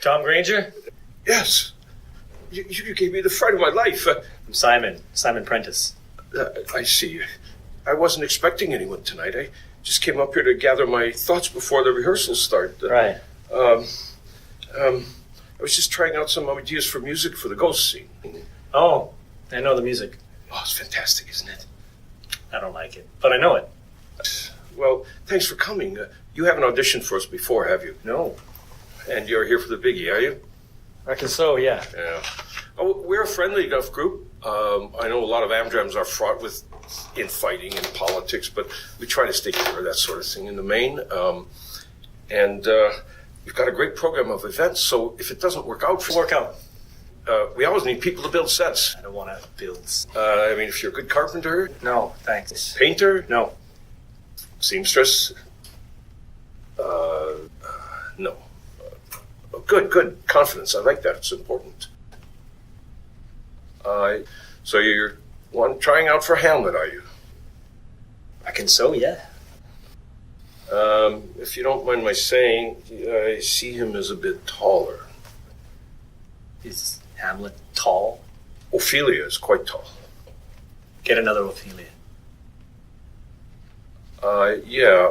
Tom Granger? Yes. You gave me the fright of my life. I'm Simon Prentice. I see. I wasn't expecting anyone tonight. I just came up here to gather my thoughts before the rehearsals start. Right. I was just trying out some ideas for music for the ghost scene. Oh, I know the music. Oh, it's fantastic, isn't it? I don't like it, but I know it. Well, thanks for coming. You haven't auditioned for us before, have you? No. And you're here for the biggie, are you? Reckon so, yeah. Yeah. Oh, we're a friendly enough group. I know a lot of Amdrams are fraught with infighting and politics, but we try to stay clear of that sort of thing in the main. We've got a great program of events, so if it doesn't work out... we always need people to build sets. I don't want to build... if you're a good carpenter... No, thanks. Painter? No. Seamstress? No. Good. Confidence. I like that. It's important. So you're trying out for Hamlet, are you? Reckon so, yeah. If you don't mind my saying, I see him as a bit taller. Is Hamlet tall? Ophelia is quite tall. Get another Ophelia. Yeah.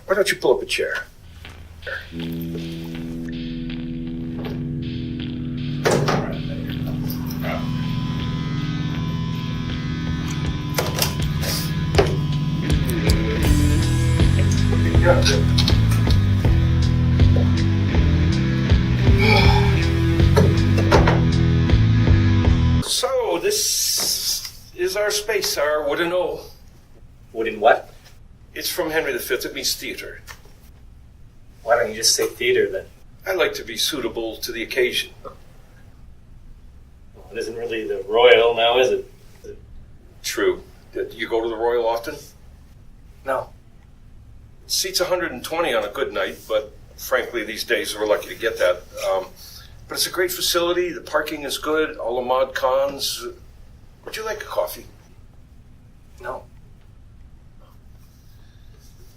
Why don't you pull up a chair? So, this is our space, our wooden O. Wooden what? It's from Henry V. It means theater. Why don't you just say theater, then? I like to be suitable to the occasion. Well, it isn't really the Royal now, is it? True. Do you go to the Royal often? No. Seats 120 on a good night, but frankly, these days we're lucky to get that. But it's a great facility. The parking is good. All the mod cons. Would you like a coffee? No.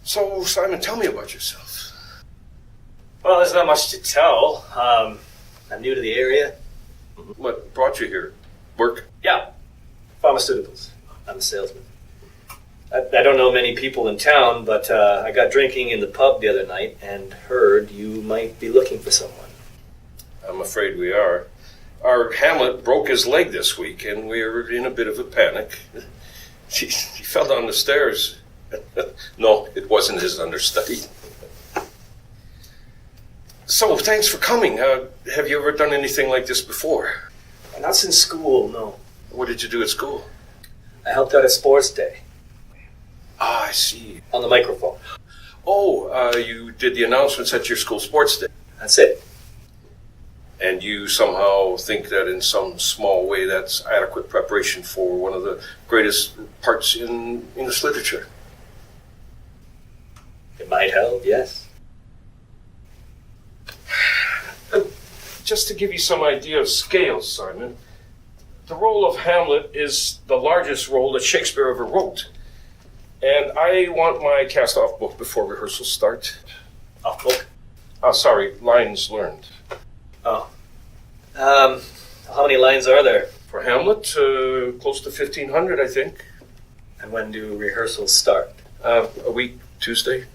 So, Simon, tell me about yourself. Well, there's not much to tell. I'm new to the area. What brought you here? Work? Yeah. Pharmaceuticals. I'm a salesman. I don't know many people in town, but I got drinking in the pub the other night and heard you might be looking for someone. I'm afraid we are. Our Hamlet broke his leg this week, and we're in a bit of a panic. He fell down the stairs. No, it wasn't his understudy. So, thanks for coming. Have you ever done anything like this before? Not since school, no. What did you do at school? I helped out at sports day. Ah, I see. On the microphone. Oh, you did the announcements at your school sports day. That's it. And you somehow think that in some small way that's adequate preparation for one of the greatest parts in English literature. It might help, yes. Just to give you some idea of scale, Simon, the role of Hamlet is the largest role that Shakespeare ever wrote. And I want my cast-off book before rehearsals start. Off book? Sorry, lines learned. Oh. How many lines are there? For Hamlet, close to 1,500, I think. And when do rehearsals start? A week, Tuesday.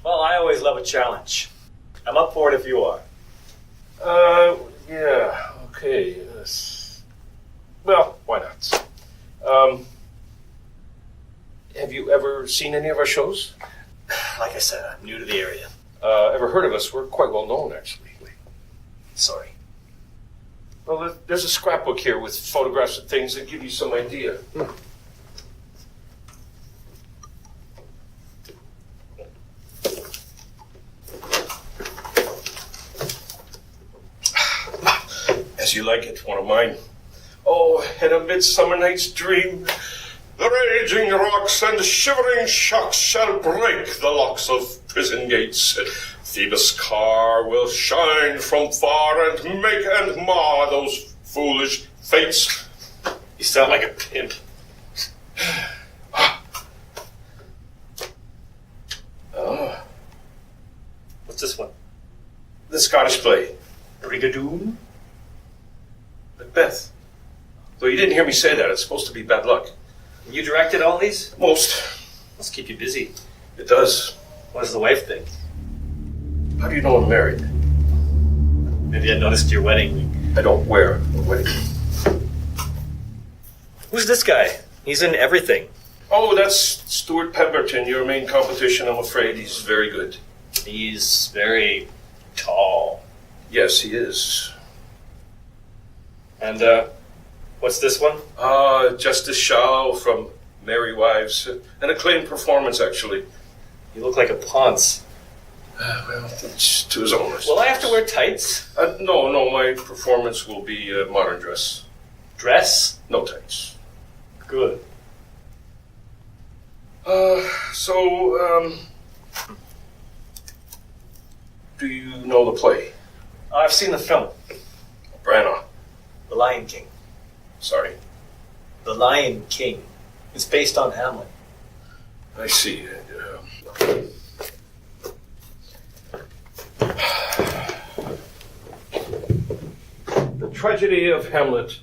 Well, I always love a challenge. I'm up for it if you are. Yeah, okay. Well, why not? Have you ever seen any of our shows? Like I said, I'm new to the area. Ever heard of us? We're quite well known, actually. Sorry. Well, there's a scrapbook here with photographs of things that give you some idea. As you like it, one of mine. Oh, in a midsummer night's dream, the raging rocks and shivering shocks shall break the locks of prison gates. Phoebus' car will shine from far and make and mar those foolish fates. You sound like a pimp. What's this one? The Scottish play. Rigadoon? Macbeth. Though you didn't hear me say that, it's supposed to be bad luck. You directed all these? Most. Must keep you busy. It does. What does the wife think? How do you know I'm married? Maybe I noticed your wedding ring. I don't wear a wedding. Who's this guy? He's in everything. Oh, that's Stuart Pemberton, your main competition, I'm afraid. He's very good. He's very tall. Yes, he is. And, what's this one? Justice Shaw from Merry Wives. An acclaimed performance, actually. You look like a ponce. Well, it's to his own. Will I have to wear tights? No, my performance will be modern dress. Dress? No tights. Good. Do you know the play? I've seen the film. Branagh. The Lion King. Sorry. The Lion King. It's based on Hamlet. I see. The tragedy of Hamlet.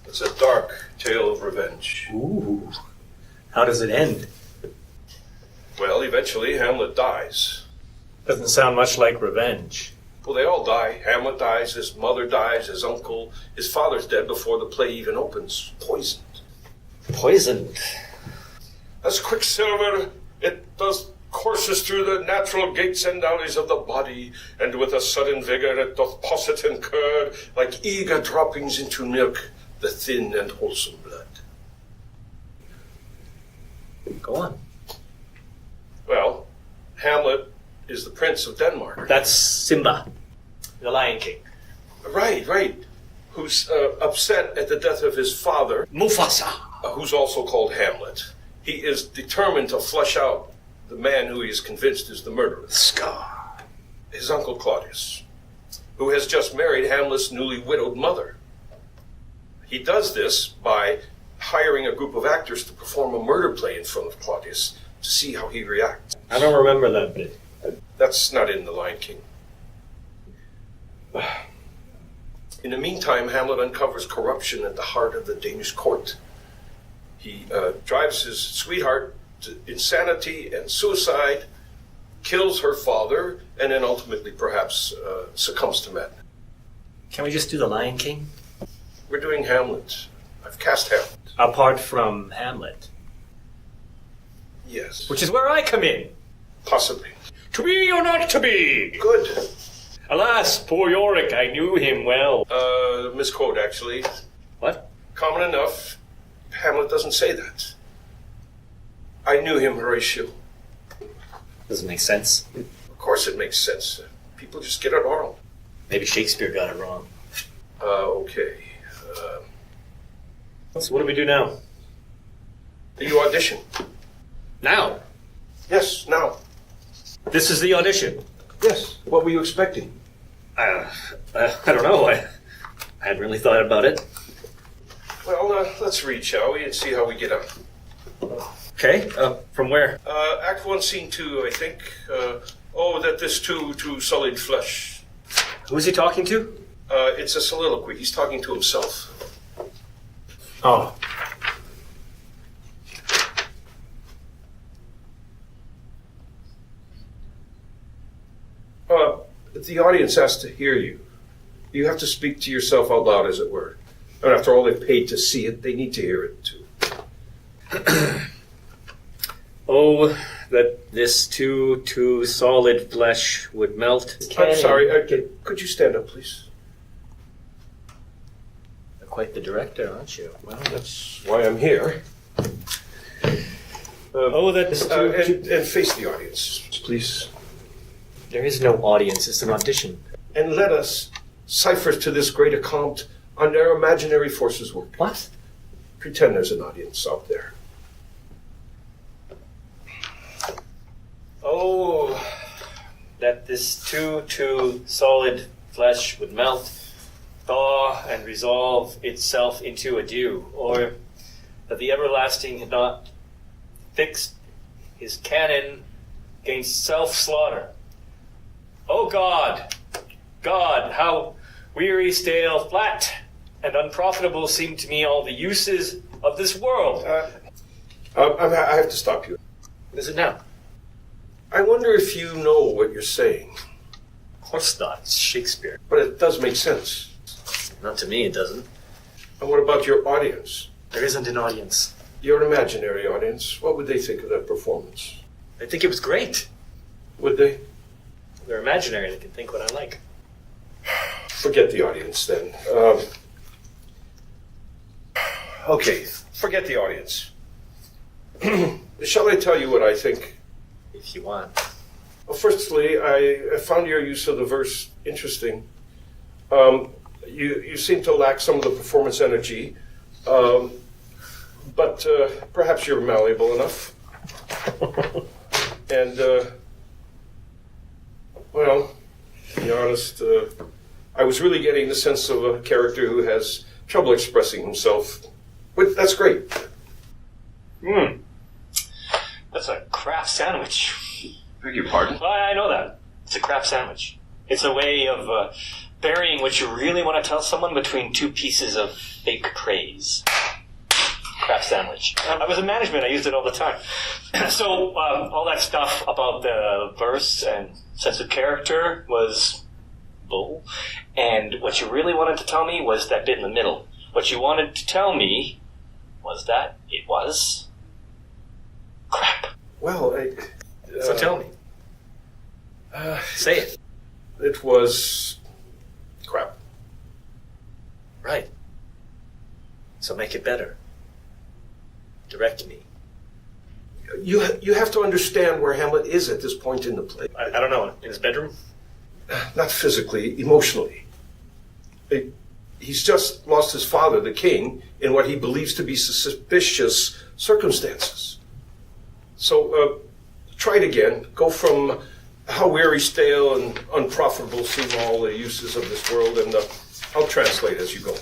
It's a dark tale of revenge. Ooh. How does it end? Well, eventually Hamlet dies. Doesn't sound much like revenge. Well, they all die. Hamlet dies, his mother dies, his uncle, his father's dead before the play even opens. Poisoned. Poisoned? As quicksilver, it does courses through the natural gates and alleys of the body, and with a sudden vigor it doth posset and curd, like eager droppings into milk, the thin and wholesome blood. Go on. Well, Hamlet is the Prince of Denmark. That's Simba, the Lion King. Right. Who's upset at the death of his father, Mufasa. Who's also called Hamlet. He is determined to flush out the man who he is convinced is the murderer. Scar. His uncle Claudius, who has just married Hamlet's newly widowed mother. He does this by hiring a group of actors to perform a murder play in front of Claudius to see how he reacts. I don't remember that bit. That's not in The Lion King. In the meantime, Hamlet uncovers corruption at the heart of the Danish court. He drives his sweetheart to insanity and suicide, kills her father, and then ultimately perhaps succumbs to madness. Can we just do The Lion King? We're doing Hamlet. I've cast Hamlet. Apart from Hamlet. Yes. Which is where I come in. Possibly. To be or not to be? Good. Alas, poor Yorick, I knew him well. Misquote, actually. What? Common enough. Hamlet doesn't say that. I knew him, Horatio. Doesn't make sense. Of course it makes sense. People just get it wrong. Maybe Shakespeare got it wrong. Okay. So what do we do now? You audition. Now? Yes, now. This is the audition. Yes. What were you expecting? I don't know. I hadn't really thought about it. Well, let's read, shall we, and see how we get on. Okay. From where? Act 1, Scene 2, I think. That this too sullied flesh. Who is he talking to? It's a soliloquy. He's talking to himself. Oh. The audience has to hear you. You have to speak to yourself out loud, as it were. And after all, they've paid to see it, they need to hear it, too. Oh, that this too solid flesh would melt. I'm sorry, could you stand up, please? You're quite the director, aren't you? Well, that's why I'm here. That this and face the audience, please. There is no audience, it's an audition. And let us cipher to this great account on their imaginary forces work. What? Pretend there's an audience out there. Oh, that this too solid flesh would melt, thaw, and resolve itself into a dew, or that the everlasting had not fixed his cannon against self-slaughter. Oh God, how weary, stale, flat, and unprofitable seem to me all the uses of this world. I have to stop you. What is it now? I wonder if you know what you're saying. Of course not. It's Shakespeare. But it does make sense. Not to me, it doesn't. And what about your audience? There isn't an audience. Your imaginary audience, what would they think of that performance? I think it was great. Would they? They're imaginary. They can think what I like. Forget the audience, then. Okay, forget the audience. Shall I tell you what I think? If you want. Well, firstly, I found your use of the verse interesting. You seem to lack some of the performance energy, but perhaps you're malleable enough. And, well, to be honest, I was really getting the sense of a character who has trouble expressing himself. But that's great. That's a crap sandwich. Beg your pardon? Well, I know that. It's a crap sandwich. It's a way of burying what you really want to tell someone between two pieces of fake praise. Crap sandwich. I was in management. I used it all the time. So all that stuff about the verse and sense of character was bull. And what you really wanted to tell me was that bit in the middle. What you wanted to tell me was that it was crap. Well, So tell me. Say it. It was crap. Right. So make it better. Direct me. You have to understand where Hamlet is at this point in the play. I don't know. In his bedroom? Not physically, emotionally. He's just lost his father, the king, in what he believes to be suspicious circumstances. So try it again. Go from how weary, stale, and unprofitable seem all the uses of this world, and I'll translate as you go.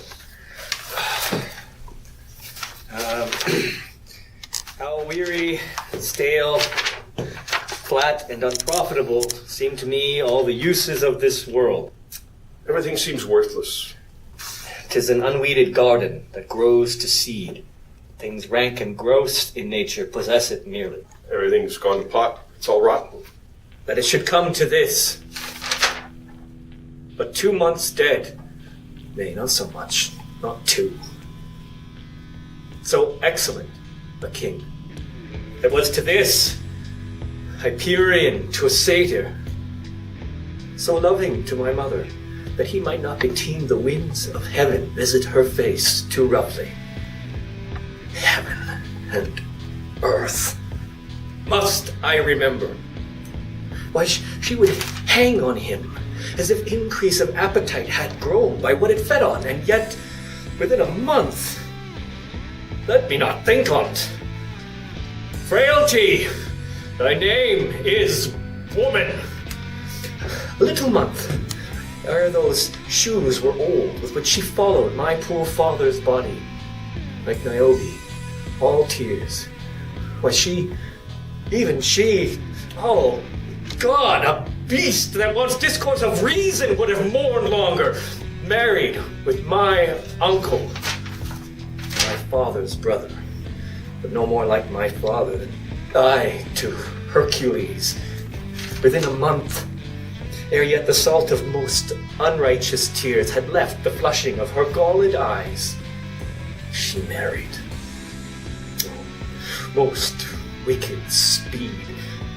How weary, stale, flat, and unprofitable seem to me all the uses of this world. Everything seems worthless. 'Tis an unweeded garden that grows to seed. Things rank and gross in nature possess it merely. Everything's gone to pot. It's all rotten. That it should come to this. But 2 months dead. Nay, not so much. Not 2. So excellent a king. That was to this, Hyperion to a satyr. So loving to my mother, that he might not beteem the winds of heaven visit her face too roughly. Heaven and earth. Must I remember? Why, she would hang on him, as if increase of appetite had grown by what it fed on, and yet, within a month, let me not think on't. Frailty, thy name is woman. A little month, ere those shoes were old with which she followed my poor father's body, like Niobe, all tears. Why, even she, oh God, a beast that once discourse of reason would have mourned longer, married with my uncle, my father's brother, but no more like my father than I to Hercules. Within a month, ere yet the salt of most unrighteous tears had left the flushing of her galled eyes, she married. Most wicked speed,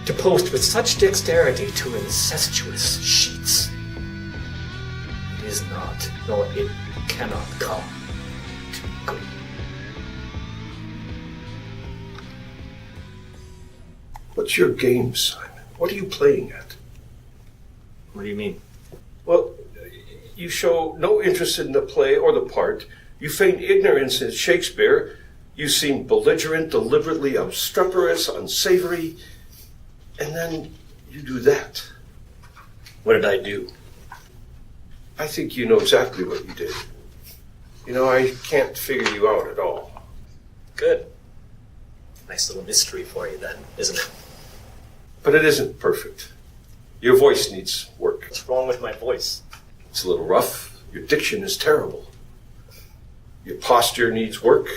to post with such dexterity to incestuous sheets. It is not, nor it cannot come to good. What's your game, Simon? What are you playing at? What do you mean? Well, you show no interest in the play or the part. You feign ignorance in Shakespeare. You seem belligerent, deliberately obstreperous, unsavory. And then you do that. What did I do? I think you know exactly what you did. You know, I can't figure you out at all. Good. Nice little mystery for you then, isn't it? But it isn't perfect. Your voice needs work. What's wrong with my voice? It's a little rough. Your diction is terrible. Your posture needs work.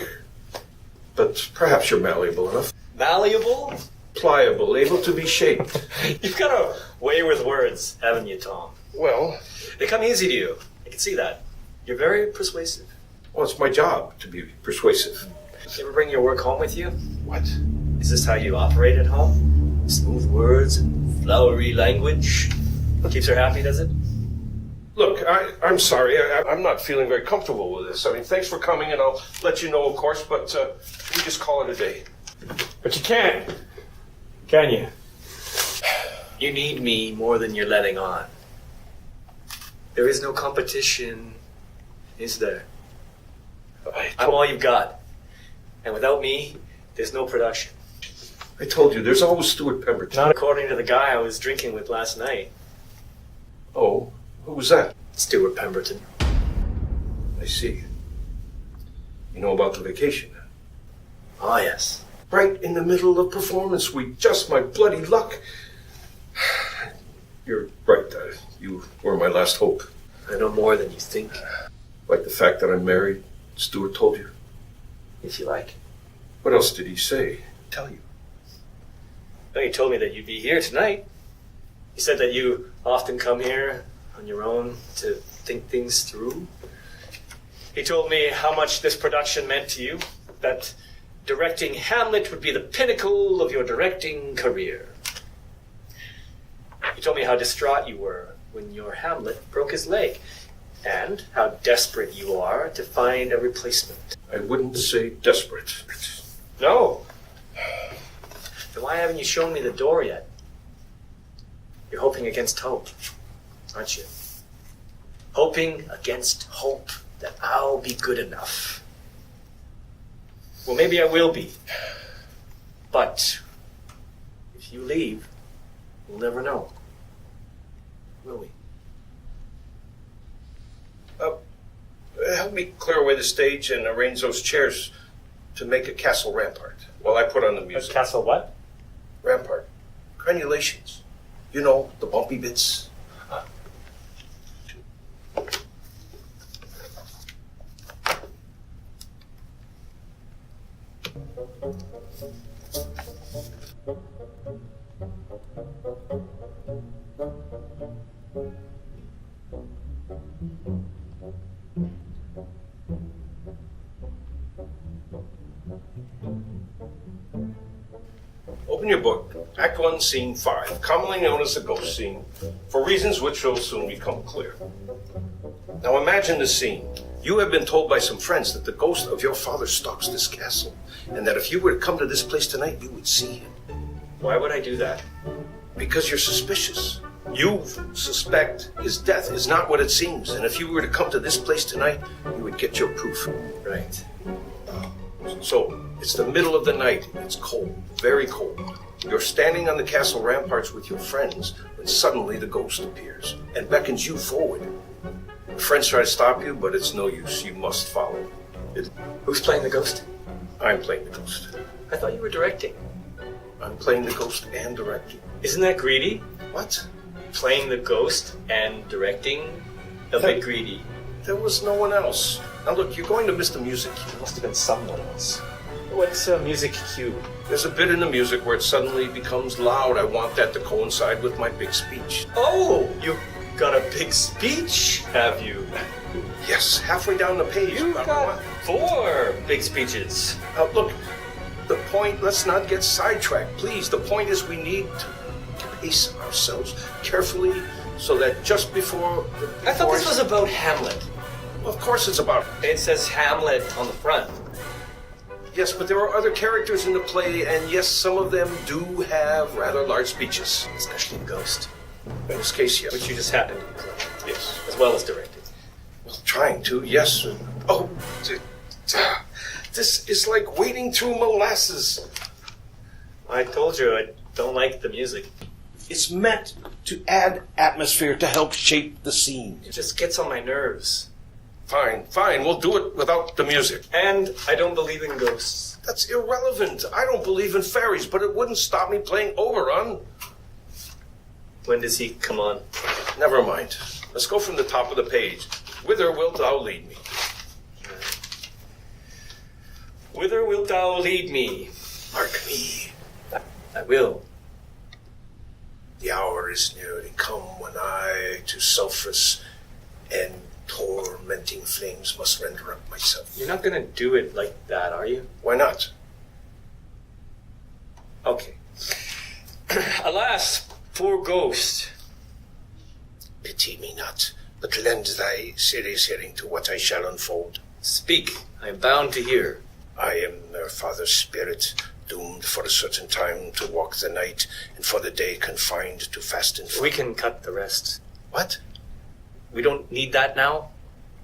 But perhaps you're malleable enough. Malleable? Pliable, able to be shaped. You've got a way with words, haven't you, Tom? Well, They come easy to you. I can see that. You're very persuasive. well, it's my job to be persuasive. You ever bring your work home with you? What? Is this how you operate at home? Smooth words and flowery language? Keeps her happy, does it? Look, I'm sorry. I'm not feeling very comfortable with this. I mean, thanks for coming, and I'll let you know, of course, but we just call it a day. But you can't. Can you? You need me more than you're letting on. There is no competition, is there? I'm all you've got. And without me, there's no production. I told you, there's always Stuart Pemberton. Not according to the guy I was drinking with last night. Oh, who was that? Stuart Pemberton. I see. You know about the vacation? Ah, yes. Right in the middle of performance week. Just my bloody luck. You're right. You were my last hope. I know more than you think, Like the fact that I'm married, Stuart told you. if you like. What else did he say? Tell you. No, he told me that you'd be here tonight. He said that you often come here on your own to think things through. He told me how much this production meant to you, that directing Hamlet would be the pinnacle of your directing career. He told me how distraught you were when your Hamlet broke his leg, and how desperate you are to find a replacement. I wouldn't say desperate. No. Then why haven't you shown me the door yet? You're hoping against hope, aren't you? Hoping against hope that I'll be good enough. Well, maybe I will be. But if you leave, we'll never know. Will we? Help me clear away the stage and arrange those chairs to make a castle rampart while I put on the music. Castle what? Rampart. Granulations. You know, the bumpy bits. Open your book. Act 1, Scene 5, commonly known as the ghost scene, for reasons which will soon become clear. Now imagine the scene. You have been told by some friends that the ghost of your father stalks this castle, and that if you were to come to this place tonight, you would see him. Why would I do that? Because you're suspicious. You suspect his death is not what it seems, and if you were to come to this place tonight, you would get your proof. Right. So, it's the middle of the night. It's cold, very cold. You're standing on the castle ramparts with your friends when suddenly the ghost appears and beckons you forward. Your friends try to stop you, but it's no use. You must follow. Who's playing the ghost? I'm playing the ghost. I thought you were directing. I'm playing the ghost and directing. Isn't that greedy? What? Playing the ghost and directing? A bit greedy. There was no one else. Now look, you're going to miss the music cue. There must have been someone else. What's a music cue? There's a bit in the music where it suddenly becomes loud. I want that to coincide with my big speech. Oh, you got a big speech, have you? Yes, halfway down the page. You got 4 big speeches. Look, the point, let's not get sidetracked, please. The point is we need to pace ourselves carefully so that just before... I thought this was about Hamlet. Well, of course it's about... It says Hamlet on the front. Yes, but there are other characters in the play, and yes, some of them do have rather large speeches. Especially the ghost. In this case, yes. Which you just happened to be playing. Yes. As well as directed. Well, trying to, yes. Oh, this is like wading through molasses. I told you I don't like the music. It's meant to add atmosphere to help shape the scene. It just gets on my nerves. Fine, we'll do it without the music. And I don't believe in ghosts. That's irrelevant. I don't believe in fairies, but it wouldn't stop me playing Oberon. When does he come on? Never mind. Let's go from the top of the page. Whither wilt thou lead me? Whither wilt thou lead me? Mark me. I will. The hour is nearly come when I to sulphurous and tormenting flames must render up myself. You're not going to do it like that, are you? Why not? Okay. Alas, poor ghost. Pity me not, but lend thy serious hearing to what I shall unfold. Speak, I am bound to hear. I am their father's spirit, doomed for a certain time to walk the night, and for the day confined to fast and We can cut the rest. What? We don't need that now?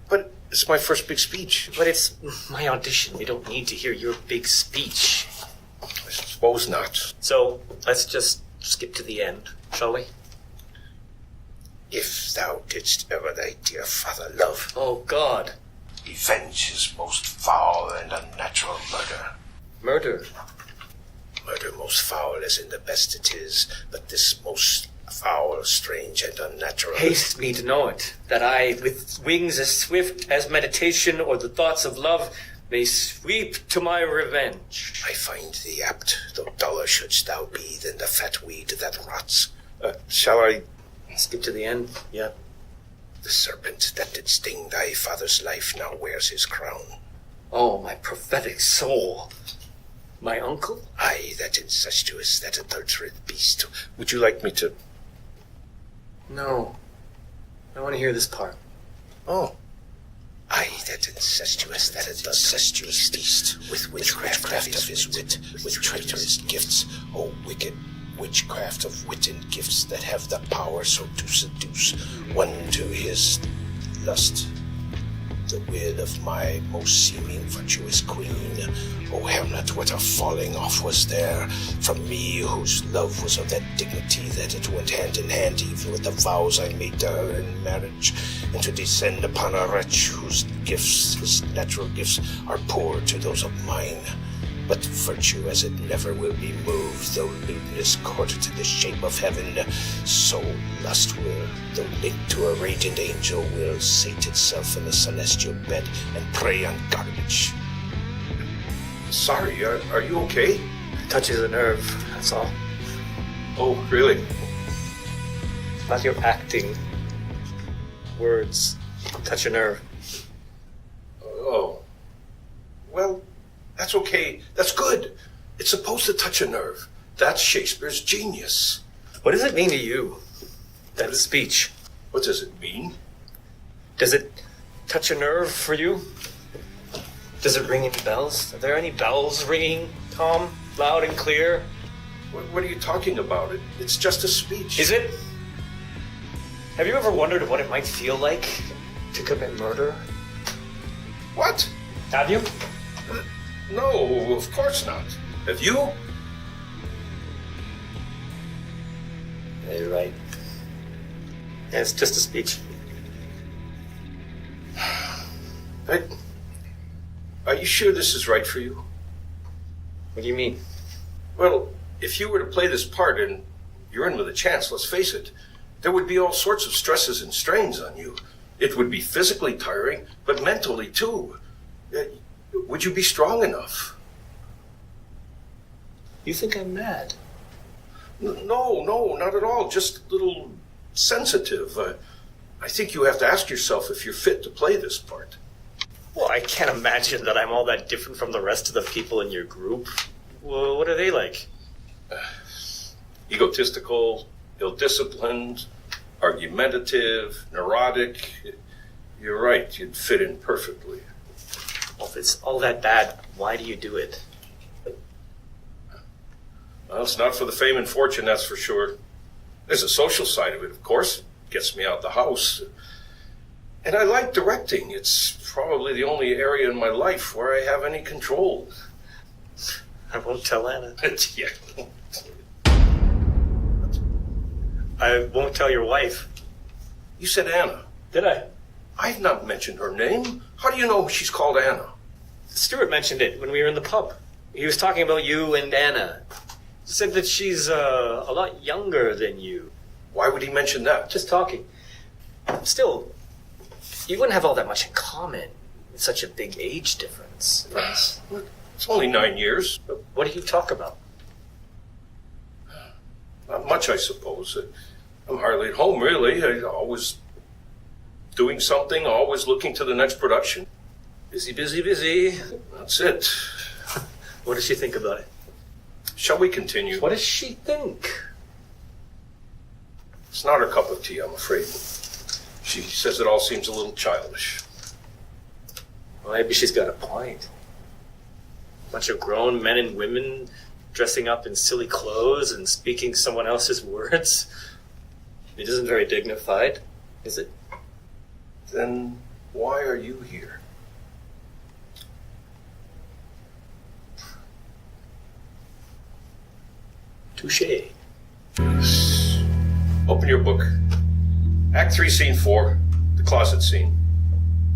But it's my first big speech. But it's my audition. We don't need to hear your big speech. I suppose not. So, let's just skip to the end, shall we? If thou didst ever thy dear father love, Oh, God. revenge his most foul and unnatural murder. Murder? Murder most foul as in the best it is, but this most foul, strange, and unnatural. Haste me to know it, that I, with wings as swift as meditation or the thoughts of love, may sweep to my revenge. I find thee apt, though duller shouldst thou be than the fat weed that rots. Shall I skip to the end? Yeah. The serpent that did sting thy father's life now wears his crown. Oh, my prophetic soul. My uncle? Aye, that incestuous, that adulterate beast. Would you like me to... No. I want to hear this part. Oh. Aye, that incestuous, that incestuous beast, with witchcraft of his wit, with traitorous gifts, O wicked witchcraft of wit and gifts that have the power so to seduce one to his lust. The will of my most seeming virtuous queen. O Hamlet, what a falling off was there from me, whose love was of that dignity that it went hand in hand even with the vows I made to her in marriage, and to descend upon a wretch whose gifts, his natural gifts, are poor to those of mine. But virtue as it never will be moved, though lewdness courted the shape of heaven, so lust will, though linked to a radiant angel, will sate itself in the celestial bed and prey on garbage. Sorry, are you okay? Touches a nerve, that's all. Oh, really? Not your acting. Words touch a nerve. Oh. Well, that's okay. That's good. It's supposed to touch a nerve. That's Shakespeare's genius. What does it mean to you, that speech? What does it mean? Does it touch a nerve for you? Does it ring any bells? Are there any bells ringing, Tom? Loud and clear? What are you talking about? It's just a speech. Is it? Have you ever wondered what it might feel like to commit murder? What? Have you? No, of course not. Have you? Yeah, you're right. Yeah, it's just a speech. Are you sure this is right for you? What do you mean? Well, if you were to play this part and you're in with a chance, let's face it, there would be all sorts of stresses and strains on you. It would be physically tiring, but mentally too. Would you be strong enough? You think I'm mad? No, not at all. Just a little sensitive. I think you have to ask yourself if you're fit to play this part. Well, I can't imagine that I'm all that different from the rest of the people in your group. Well, what are they like? Egotistical, ill-disciplined, argumentative, neurotic. You're right, you'd fit in perfectly. Well, if it's all that bad, why do you do it? Well, it's not for the fame and fortune, that's for sure. There's a social side of it, of course. It gets me out the house. And I like directing. It's probably the only area in my life where I have any control. I won't tell Anna. Yeah. I won't tell your wife. You said Anna. Did I? I've not mentioned her name. How do you know she's called Anna? Stuart mentioned it when we were in the pub. He was talking about you and Anna. He said that she's a lot younger than you. Why would he mention that? Just talking. Still, you wouldn't have all that much in common with such a big age difference. It's only 9 years. What do you talk about? Not much, I suppose. I'm hardly at home, really. I'm always doing something, always looking to the next production. Busy, busy, busy. That's it. What does she think about it? Shall we continue? What does she think? It's not her cup of tea, I'm afraid. She says it all seems a little childish. Well, maybe she's got a point. Bunch of grown men and women dressing up in silly clothes and speaking someone else's words. It isn't very dignified, is it? Then why are you here? Touché. Open your book. Act 3, Scene 4, the closet scene.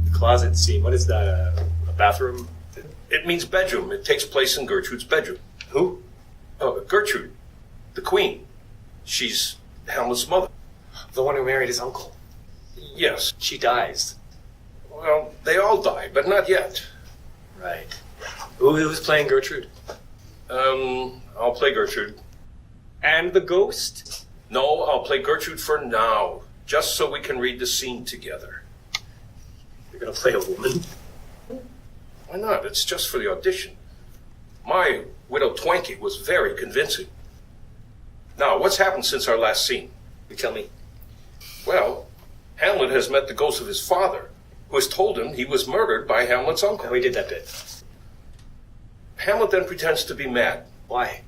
The closet scene, what is that, a bathroom? It means bedroom. It takes place in Gertrude's bedroom. Who? Gertrude, the queen. She's Hamlet's mother. The one who married his uncle. Yes. She dies. Well, they all die, but not yet. Right. Who's playing Gertrude? I'll play Gertrude. And the ghost? No, I'll play Gertrude for now, just so we can read the scene together. You're gonna play a woman? Why not? It's just for the audition. My widow Twanky was very convincing. Now, what's happened since our last scene? You tell me. Well, Hamlet has met the ghost of his father, who has told him he was murdered by Hamlet's uncle. Oh, we did that bit. Hamlet then pretends to be mad. Why?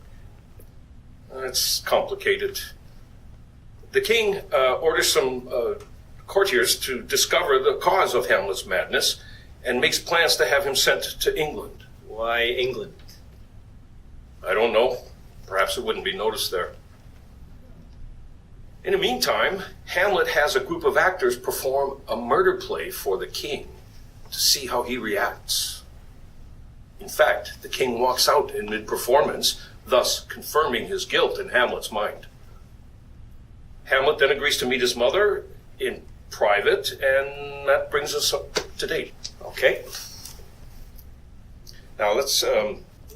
It's complicated. The king orders some courtiers to discover the cause of Hamlet's madness and makes plans to have him sent to England. Why England? I don't know. Perhaps it wouldn't be noticed there. In the meantime, Hamlet has a group of actors perform a murder play for the king to see how he reacts. In fact, the king walks out in mid-performance, thus confirming his guilt in Hamlet's mind. Hamlet then agrees to meet his mother in private, and that brings us up to date. Okay. Now let's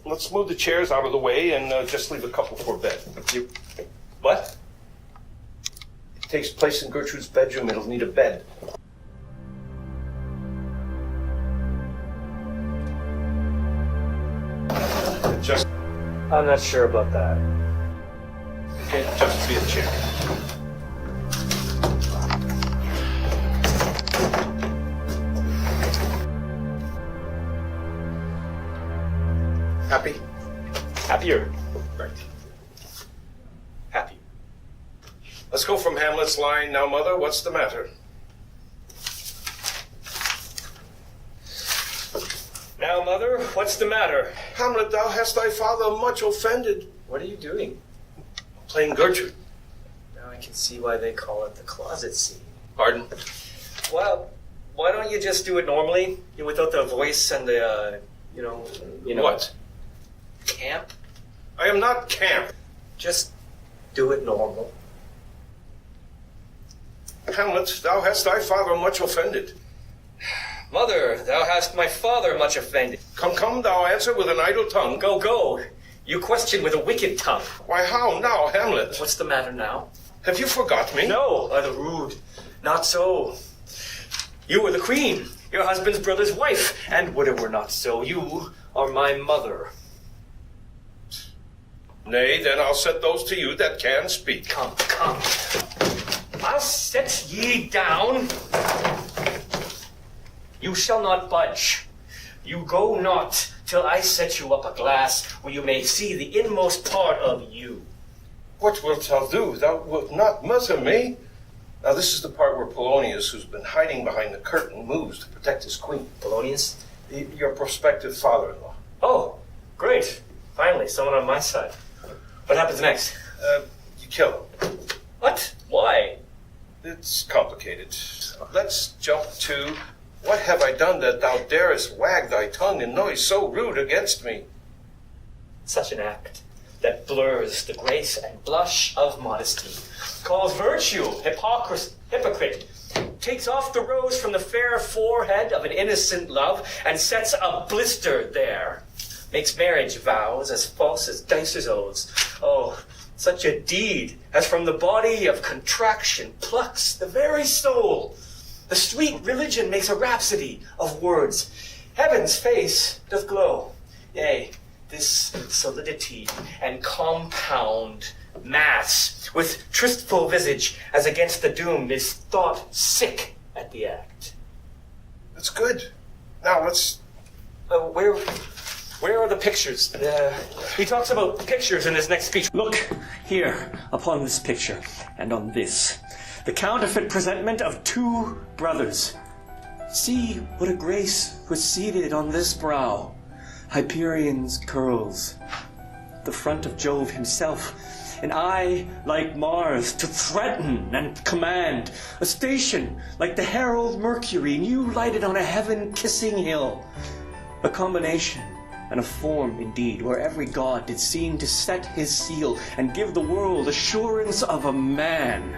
let's move the chairs out of the way and just leave a couple for bed. What? It takes place in Gertrude's bedroom. It'll need a bed. Just I'm not sure about that. okay, just be a chair. Happy? Happier. Right. Happy. Let's go from Hamlet's line. Now, Mother, what's the matter? Now, Mother, what's the matter? Hamlet, thou hast thy father much offended. What are you doing? Playing Gertrude. Now I can see why they call it the closet scene. Pardon? Well, why don't you just do it normally? Without the voice and the, you know. What? Camp? I am not camp. Just do it normal. Hamlet, thou hast thy father much offended. Mother, thou hast my father much offended. Come, come, thou answer with an idle tongue. Go, go. You question with a wicked tongue. Why, how now, Hamlet? What's the matter now? Have you forgot me? No, by the rude. Not so. You are the queen, your husband's brother's wife, and would it were not so, you are my mother. Nay, then I'll set those to you that can speak. Come, come. I'll set ye down. You shall not budge. You go not till I set you up a glass where you may see the inmost part of you. What wilt thou do? Thou wilt not murder me? Now this is the part where Polonius, who's been hiding behind the curtain, moves to protect his queen. Polonius? Your prospective father-in-law. Oh, great. Finally, someone on my side. What happens next? You kill him. What? Why? It's complicated. Let's jump to, what have I done that thou darest wag thy tongue in noise so rude against me? Such an act that blurs the grace and blush of modesty, calls virtue hypocrite, takes off the rose from the fair forehead of an innocent love, and sets a blister there, makes marriage vows as false as dicer's oaths. Oh, such a deed as from the body of contraction plucks the very soul. The sweet religion makes a rhapsody of words. Heaven's face doth glow. Yea, this solidity and compound mass, with tristful visage as against the doomed, is thought sick at the act. That's good. Now let's... Where are the pictures? He talks about pictures in his next speech. Look here upon this picture and on this. The counterfeit presentment of two brothers. See what a grace was seated on this brow. Hyperion's curls. The front of Jove himself. An eye like Mars to threaten and command. A station like the herald Mercury, new lighted on a heaven-kissing hill. A combination and a form indeed, where every god did seem to set his seal and give the world assurance of a man.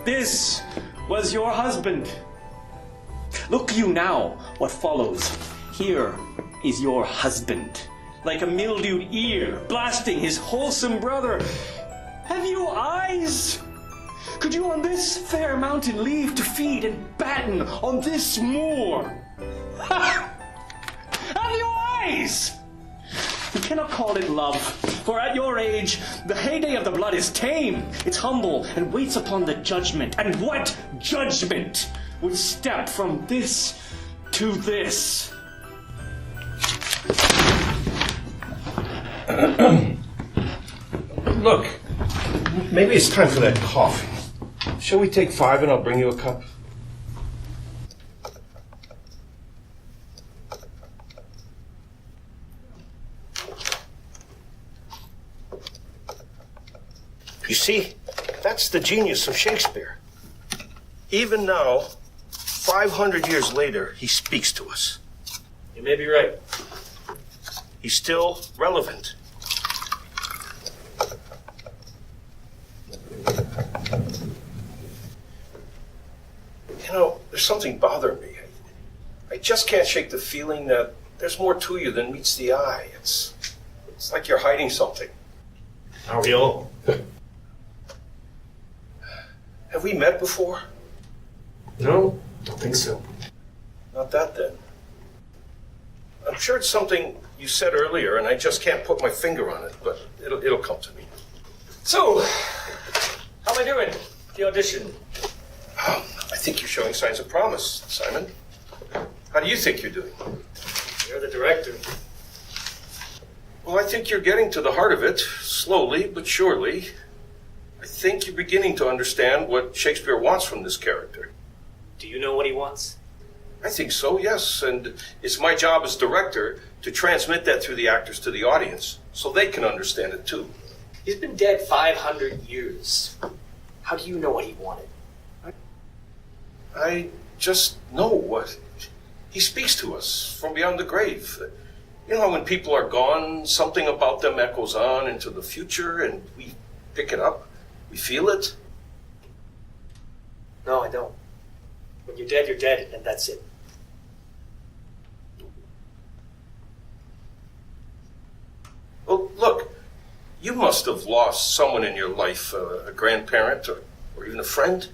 This was your husband. Look you now what follows. Here is your husband, like a mildewed ear, blasting his wholesome brother. Have you eyes? Could you on this fair mountain leave to feed and batten on this moor? Ha! Have you eyes? You cannot call it love, for at your age, the heyday of the blood is tame. It's humble and waits upon the judgment. And what judgment would step from this to this? Look, maybe it's time for that coffee. Shall we take 5 and I'll bring you a cup? You see, that's the genius of Shakespeare. Even now, 500 years later, he speaks to us. You may be right. He's still relevant. You know, there's something bothering me. I just can't shake the feeling that there's more to you than meets the eye. It's It's like you're hiding something. Are we all? Have we met before? No, don't think so. Not that then. I'm sure it's something you said earlier, and I just can't put my finger on it, but it'll come to me. So, how am I doing? The audition. I think you're showing signs of promise, Simon. How do you think you're doing? You're the director. Well, I think you're getting to the heart of it, slowly but surely. I think you're beginning to understand what Shakespeare wants from this character. Do you know what he wants? I think so, yes. And it's my job as director to transmit that through the actors to the audience so they can understand it too. He's been dead 500 years. How do you know what he wanted? I just know what he speaks to us from beyond the grave. You know how when people are gone, something about them echoes on into the future and we pick it up? We feel it? No, I don't. When you're dead, and that's it. Well, look, you must have lost someone in your life, a grandparent or even a friend.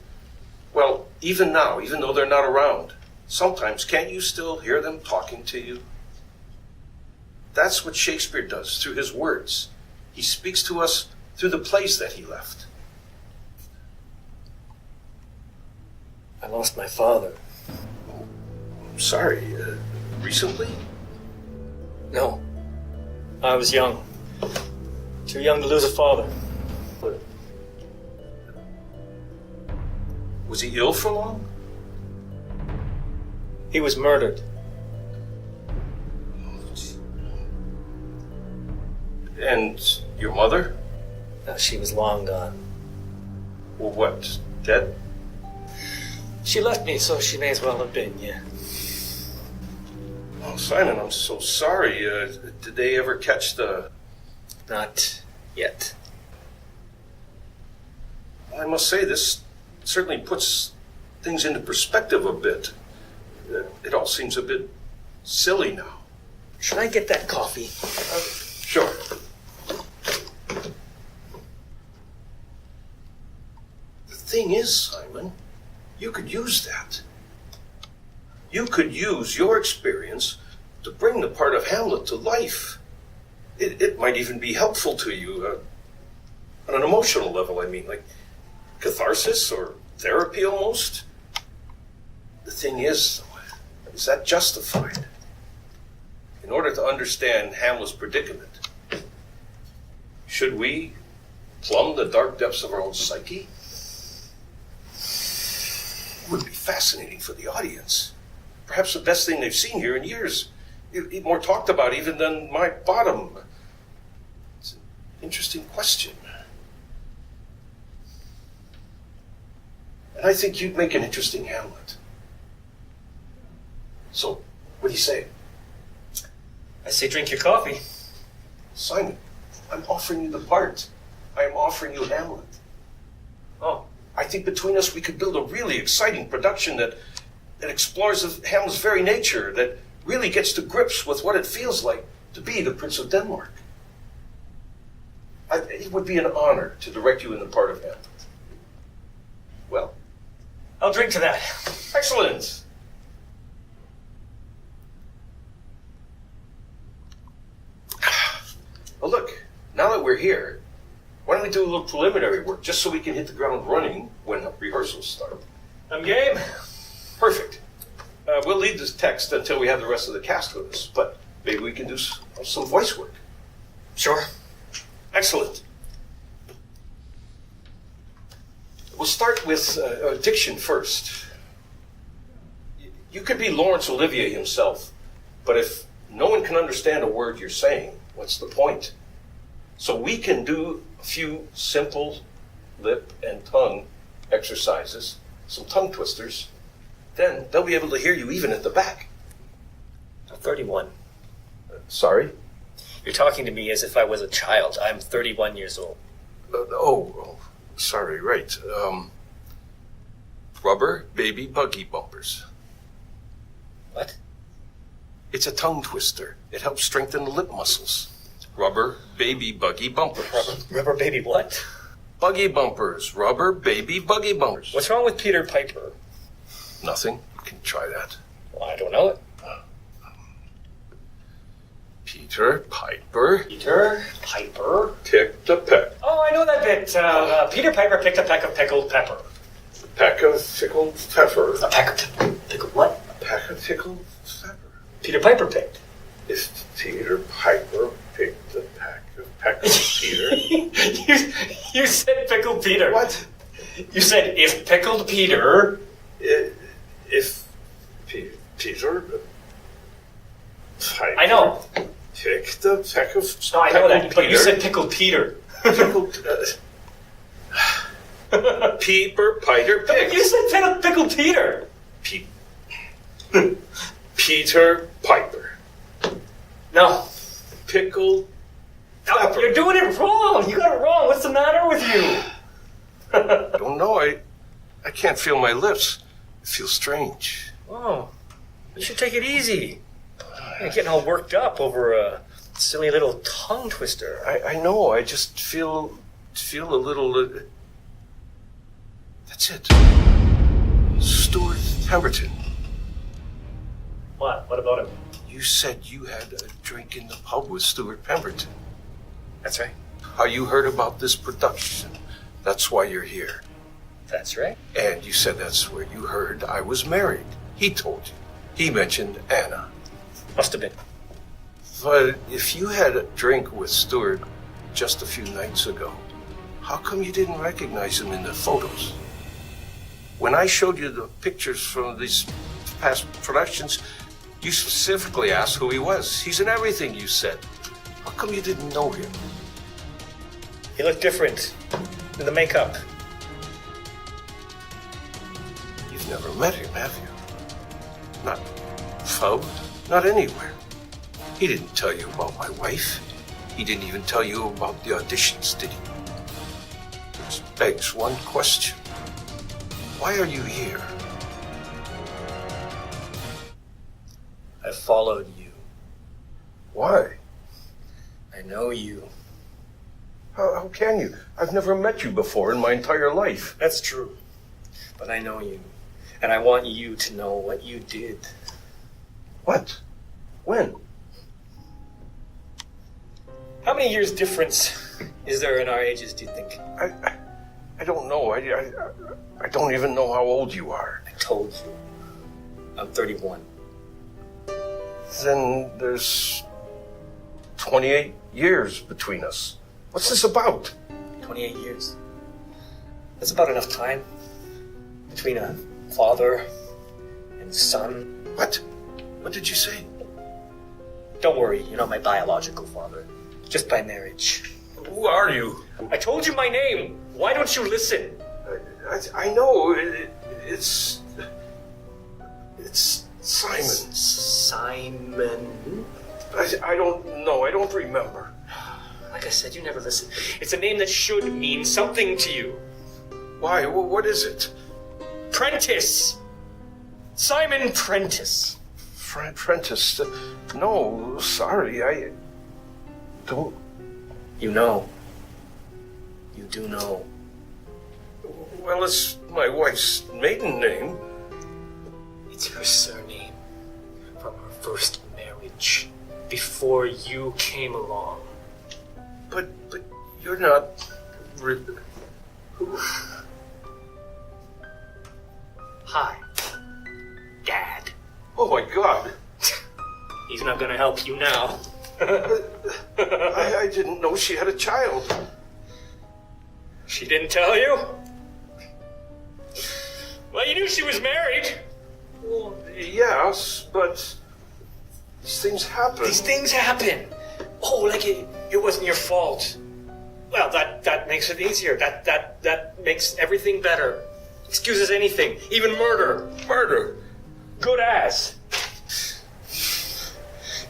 Well, even now, even though they're not around, sometimes can't you still hear them talking to you? That's what Shakespeare does through his words. He speaks to us through the plays that he left. I lost my father. I'm sorry, recently? No. I was young. Too young to lose a father. Was he ill for long? He was murdered. And your mother? She was long gone. Well, what, dead? She left me, so she may as well have been, yeah. Oh, Simon, I'm so sorry. Did they ever catch the... Not yet. I must say, this certainly puts things into perspective a bit. It all seems a bit silly now. Should I get that coffee? Sure. The thing is, Simon, you could use that. You could use your experience to bring the part of Hamlet to life. It might even be helpful to you on an emotional level, I mean, like catharsis or therapy almost. The thing is that justified? In order to understand Hamlet's predicament, should we plumb the dark depths of our own psyche? It would be fascinating for the audience. Perhaps the best thing they've seen here in years. More talked about even than my bottom. It's an interesting question. And I think you'd make an interesting Hamlet. So, what do you say? I say drink your coffee. Simon, I'm offering you the part. I am offering you Hamlet. Oh. I think between us we could build a really exciting production that explores Hamlet's very nature, that really gets to grips with what it feels like to be the Prince of Denmark. It would be an honor to direct you in the part of Hamlet. Well? I'll drink to that. Excellent. Well, look, now that we're here, why don't we do a little preliminary work just so we can hit the ground running when rehearsals start? I'm game. Perfect. We'll leave this text until we have the rest of the cast with us, but maybe we can do some voice work. Sure. Excellent. We'll start with diction first. You could be Laurence Olivier himself, but if no one can understand a word you're saying, what's the point? So we can do a few simple lip and tongue exercises, some tongue twisters. Then they'll be able to hear you even at the back. I'm 31. Sorry? You're talking to me as if I was a child. I'm 31 years old. Sorry, right. Rubber baby buggy bumpers. What? It's a tongue twister. It helps strengthen the lip muscles. Rubber baby buggy bumpers. Rubber baby what? Buggy bumpers. Rubber baby buggy bumpers. What's wrong with Peter Piper? Nothing. You can try that. Well, I don't know it. Peter Piper Peter Piper picked a peck. Oh, I know that bit. Peter Piper picked a peck of pickled pepper. A peck of pickled pepper. A peck of pickled what? A peck of pickled pepper. Peter Piper picked. If Peter Piper picked a peck of Peter. you said pickled Peter. What? You said if pickled Peter. If Peter Piper I know. picked a peck of No, I know that. Peter. But you said pickled Peter. Pickled. Peter Piper picked. You said pickled Peter. Peter Piper. No. Pickled No, pepper. you're doing it wrong. You got it wrong. What's the matter with you? I don't know. I can't feel my lips. It feels strange. Oh, you should take it easy. You're getting all worked up over a silly little tongue twister. I know. I just feel a little. That's it. Stuart Pemberton. What? What about him? You said you had a drink in the pub with Stuart Pemberton. That's right. How you heard about this production. That's why you're here. That's right. And you said that's where you heard I was married. He told you. He mentioned Anna. Must have been. But if you had a drink with Stuart just a few nights ago, how come you didn't recognize him in the photos? When I showed you the pictures from these past productions, you specifically asked who he was. He's in everything you said. How come you didn't know him? He looked different in the makeup. You've never met him, have you? Not pub, not anywhere. He didn't tell you about my wife. He didn't even tell you about the auditions, did he? Which begs one question. Why are you here? I followed you. Why? I know you. How can you? I've never met you before in my entire life. That's true. But I know you. And I want you to know what you did. What? When? How many years difference is there in our ages, do you think? I don't know. I don't even know how old you are. I told you. I'm 31. Then there's 28 years between us. What's this about? 28 years. That's about enough time between a father and son. What? What did you say? Don't worry, you're not my biological father. Just by marriage. Who are you? I told you my name. Why don't you listen? I know. It's Simon. Simon? I don't know. I don't remember. Like I said, you never listen. It's a name that should mean something to you. Why? What is it? Prentice. Simon Prentice. Prentice. No, sorry. I don't. You know. You do know. Well, it's my wife's maiden name. It's her surname from her first marriage before you came along. But you're not. Hi, Dad. Oh my God! He's not gonna help you now. I didn't know she had a child. She didn't tell you? Well, you knew she was married. Well, yes, but these things happen. These things happen. Oh, like it wasn't your fault. Well, that makes it easier. That makes everything better. Excuses anything, even murder. Murder. Good as.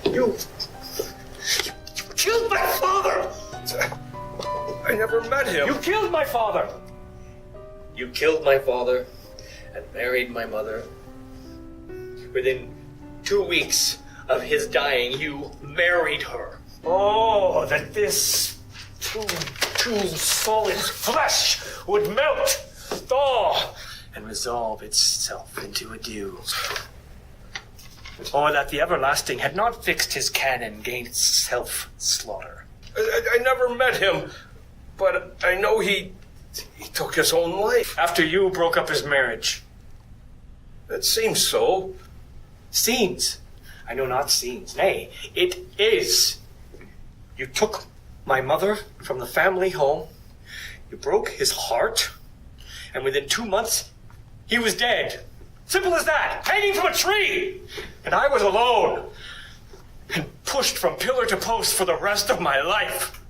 You killed my father! I never met him. You killed my father! You killed my father and married my mother. Within 2 weeks of his dying, you married her. Oh, that this too solid flesh would melt, thaw, and resolve itself into a dew. Or that the everlasting had not fixed his canon against self-slaughter. I never met him, but I know he took his own life. After you broke up his marriage. It seems so. Seems. I know not seems. Nay, it is. You took my mother from the family home. You broke his heart. And within 2 months, he was dead. Simple as that. Hanging from a tree. And I was alone. And pushed from pillar to post for the rest of my life.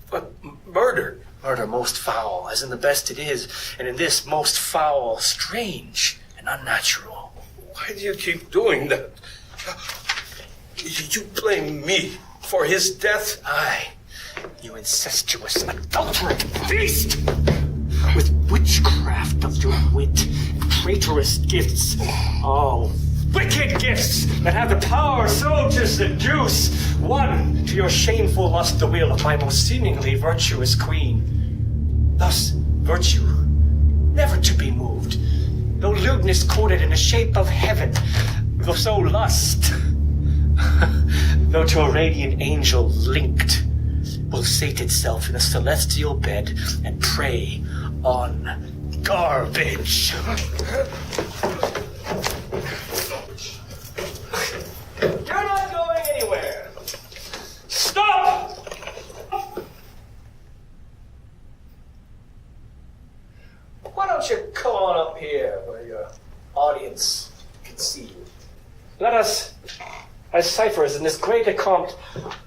But murder? Murder most foul, as in the best it is. And in this most foul, strange, and unnatural. Why do you keep doing that? You blame me for his death? Aye, you incestuous, adulterate beast! With witchcraft of your wit, and traitorous gifts, oh, wicked gifts that have the power so to seduce, won to your shameful lust the will of my most seemingly virtuous queen. Thus, virtue, never to be moved, though lewdness courted in the shape of heaven, though so lust, though to a radiant angel linked, will sate itself in a celestial bed and prey on garbage. You're not going anywhere. Stop! Why don't you come on up here where your audience can see you? Let us, as ciphers in this great account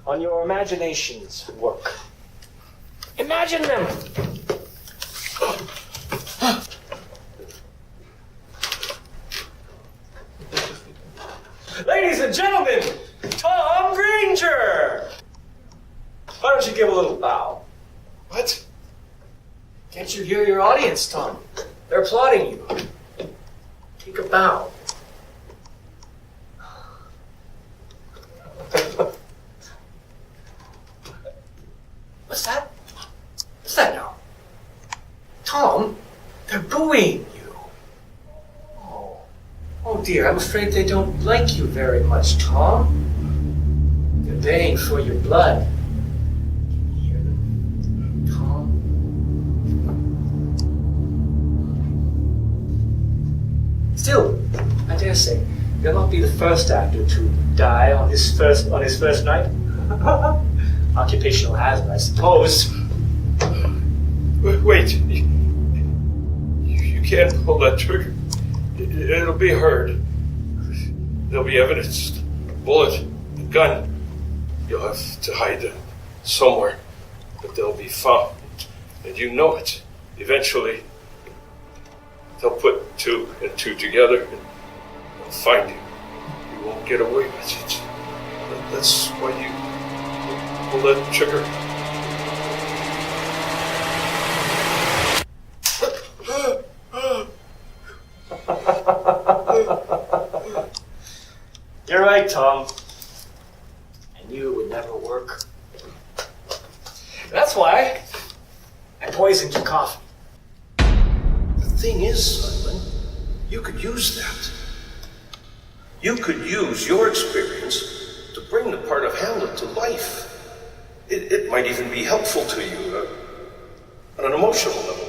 on your imaginations, work. Imagine them. Ladies and gentlemen, Tom Granger! Why don't you give a little bow? What? Can't you hear your audience, Tom? They're applauding you. Take a bow. What's that? What's that now? Tom, they're booing you. Oh dear, I'm afraid they don't like you very much, Tom. They're baying for your blood. Can you hear them? Tom? Still, I dare say, you'll not be the first actor to die on his first night. Occupational hazard, I suppose. Wait. You can't pull that trigger. It'll be heard. There'll be evidence. A bullet, a gun. You'll have to hide them somewhere. But they'll be found. And you know it. Eventually, they'll put 2 and 2 together and they'll find you. You won't get away with it. That's why you pull that trigger. You're right, Tom. I knew it would never work. That's why I poisoned your coffee. The thing is, Simon, you could use that. You could use your experience to bring the part of Hamlet to life. It might even be helpful to you on an emotional level.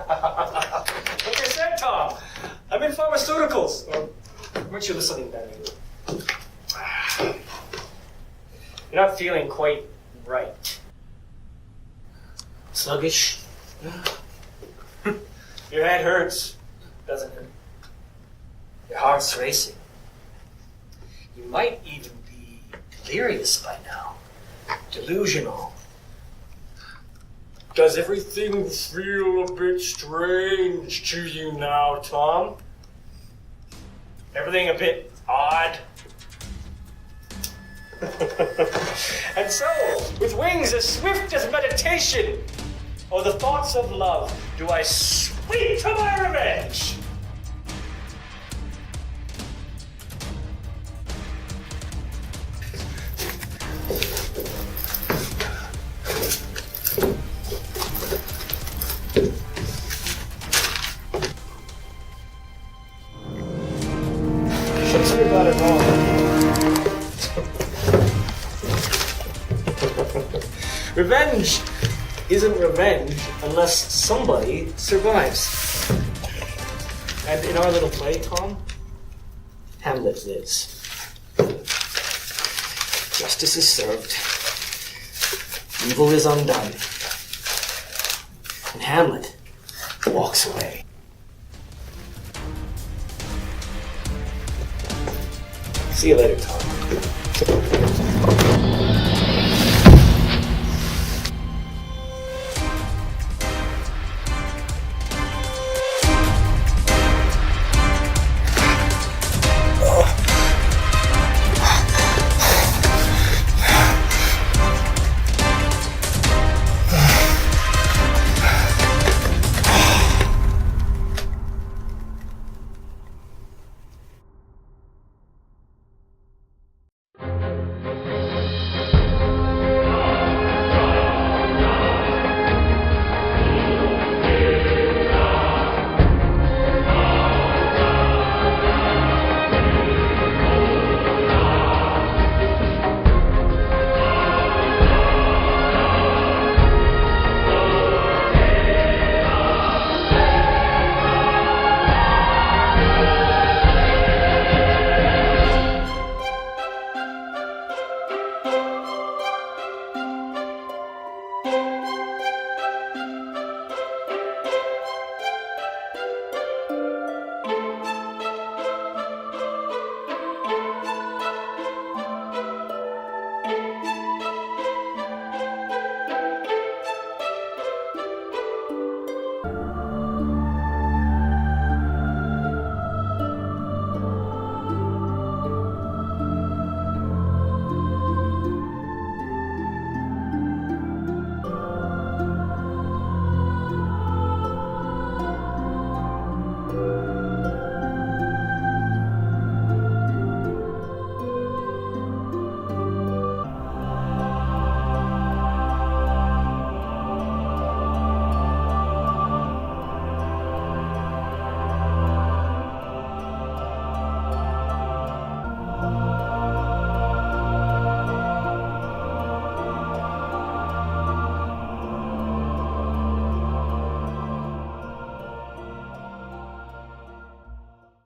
Like I said, Tom, I'm in pharmaceuticals. Or weren't you listening then? You're not feeling quite right. Sluggish? Your head hurts, doesn't it? Your heart's racing. You might even be delirious by now. Delusional. Does everything feel a bit strange to you now, Tom? Everything a bit odd? And so, with wings as swift as meditation, or the thoughts of love, do I sweep to my revenge. Revenge isn't revenge unless somebody survives. And in our little play, Tom, Hamlet lives. Justice is served. Evil is undone. And Hamlet walks away. See you later, Tom.